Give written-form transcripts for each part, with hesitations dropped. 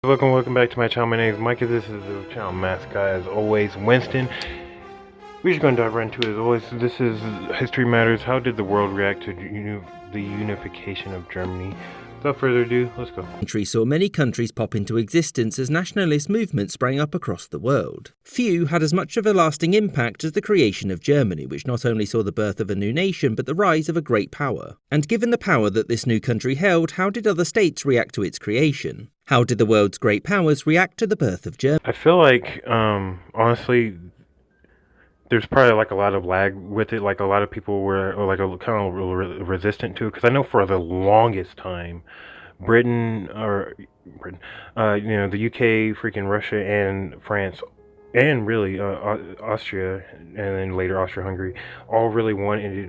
Welcome back to my channel. My name is Mike. This is the channel mascot, as always, Winston. We're just going to dive right into it. As always, this is History Matters. How did the world react to the unification of Germany? Without further ado, let's go. Saw many countries pop into existence as nationalist movements sprang up across the world. Few had as much of a lasting impact as the creation of Germany, which not only saw the birth of a new nation, but the rise of a great power. And given the power that this new country held, how did other states react to its creation? How did the world's great powers react to the birth of Germany? I feel like, honestly, there's probably like a lot of lag with it. Like a lot of people were like kind of resistant to it, because I know for the longest time, Britain, you know, the UK, freaking Russia, and France, and really Austria, and then later Austria-Hungary, all really wanted,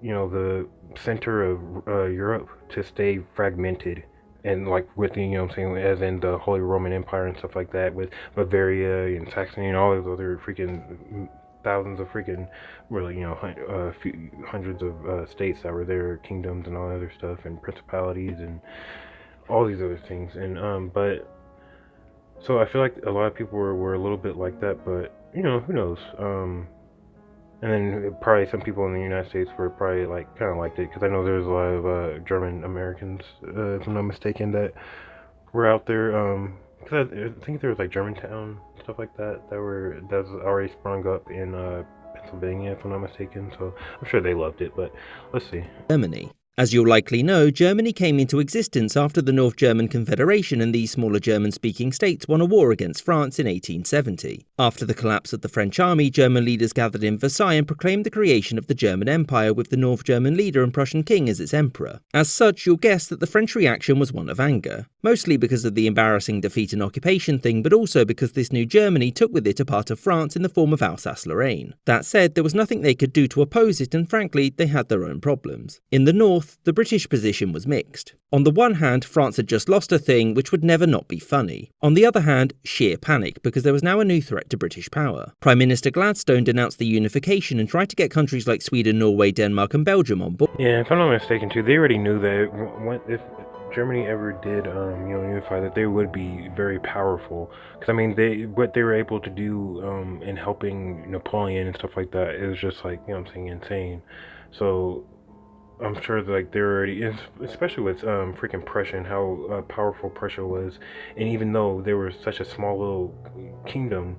you know, the center of Europe to stay fragmented. And like with, you know what I'm saying, as in the Holy Roman Empire and stuff like that, with Bavaria and Saxony and all those other freaking thousands of freaking, really, you know, hundreds of states that were there, kingdoms and all that other stuff, and principalities and all these other things. And but so I feel like a lot of people were a little bit like that, but you know, who knows? And then probably some people in the United States were probably like kind of liked it, because I know there's a lot of German Americans, if I'm not mistaken, that were out there. Because I think there was like Germantown, stuff like that, that's already sprung up in Pennsylvania, if I'm not mistaken. So I'm sure they loved it, but let's see. Germany. As you'll likely know, Germany came into existence after the North German Confederation and these smaller German-speaking states won a war against France in 1870. After the collapse of the French army, German leaders gathered in Versailles and proclaimed the creation of the German Empire, with the North German leader and Prussian king as its emperor. As such, you'll guess that the French reaction was one of anger, mostly because of the embarrassing defeat and occupation thing, but also because this new Germany took with it a part of France in the form of Alsace-Lorraine. That said, there was nothing they could do to oppose it, and frankly, they had their own problems. In the north, the British position was mixed. On the one hand, France had just lost a thing, which would never not be funny. On the other hand, sheer panic, because there was now a new threat to British power. Prime Minister Gladstone denounced the unification and tried to get countries like Sweden, Norway, Denmark and Belgium on board. Yeah, if I'm not mistaken too, they already knew that if Germany ever did, you know, unify, that they would be very powerful. Because I mean, what they were able to do in helping Napoleon and stuff like that is just like, you know what I'm saying, insane. So I'm sure that, like, they're already, especially with freaking Prussia and how powerful Prussia was, and even though they were such a small little kingdom,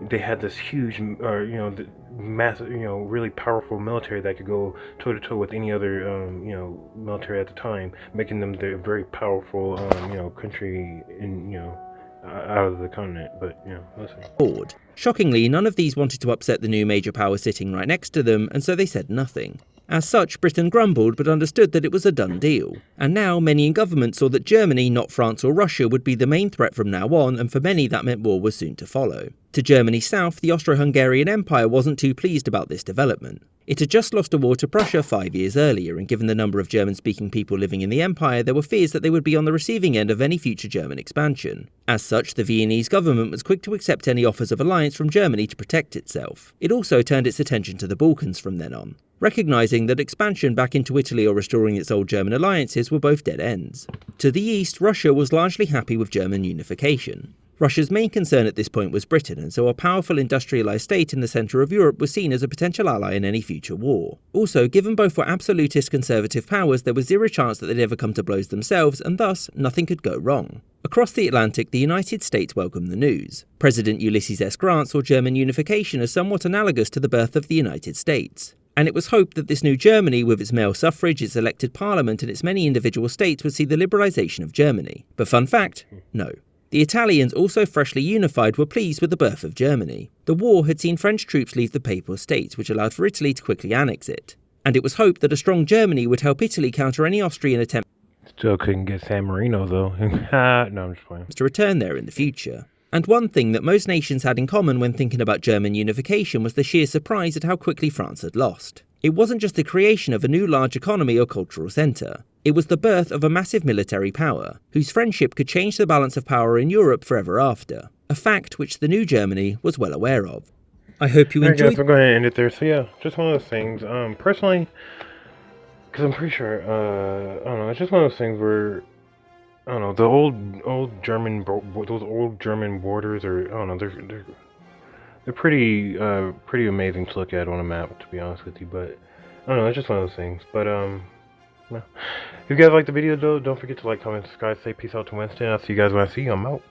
they had this huge, you know, massive, you know, really powerful military that could go toe to toe with any other, you know, military at the time, making them the very powerful, you know, country in, you know, out of the continent. But you know, listen. Shockingly, none of these wanted to upset the new major power sitting right next to them, and so they said nothing. As such, Britain grumbled but understood that it was a done deal. And now, many in government saw that Germany, not France or Russia, would be the main threat from now on, and for many that meant war was soon to follow. To Germany's south, the Austro-Hungarian Empire wasn't too pleased about this development. It had just lost a war to Prussia 5 years earlier, and given the number of German-speaking people living in the empire, there were fears that they would be on the receiving end of any future German expansion. As such, the Viennese government was quick to accept any offers of alliance from Germany to protect itself. It also turned its attention to the Balkans from then on, recognising that expansion back into Italy or restoring its old German alliances were both dead ends. To the east, Russia was largely happy with German unification. Russia's main concern at this point was Britain, and so a powerful industrialised state in the centre of Europe was seen as a potential ally in any future war. Also, given both were absolutist conservative powers, there was zero chance that they'd ever come to blows themselves, and thus, nothing could go wrong. Across the Atlantic, the United States welcomed the news. President Ulysses S. Grant saw German unification as somewhat analogous to the birth of the United States. And it was hoped that this new Germany, with its male suffrage, its elected parliament and its many individual states, would see the liberalisation of Germany. But fun fact, no. The Italians, also freshly unified, were pleased with the birth of Germany. The war had seen French troops leave the Papal States, which allowed for Italy to quickly annex it. And it was hoped that a strong Germany would help Italy counter any Austrian attempt Still couldn't get San Marino though. No, I'm just playing. To return there in the future. And one thing that most nations had in common when thinking about German unification was the sheer surprise at how quickly France had lost. It wasn't just the creation of a new large economy or cultural centre. It was the birth of a massive military power, whose friendship could change the balance of power in Europe forever after. A fact which the new Germany was well aware of. I hope you enjoyed. Alright guys, we're going to end it there. So yeah, just one of those things. Personally, because I'm pretty sure, I don't know, it's just one of those things where I don't know, the old German those old German borders are, I don't know, they're pretty amazing to look at on a map, to be honest with you. But I don't know, it's just one of those things. But no. If you guys like the video though, don't forget to like, comment, subscribe, say peace out to Winston. I'll see you guys when I see you. I'm out.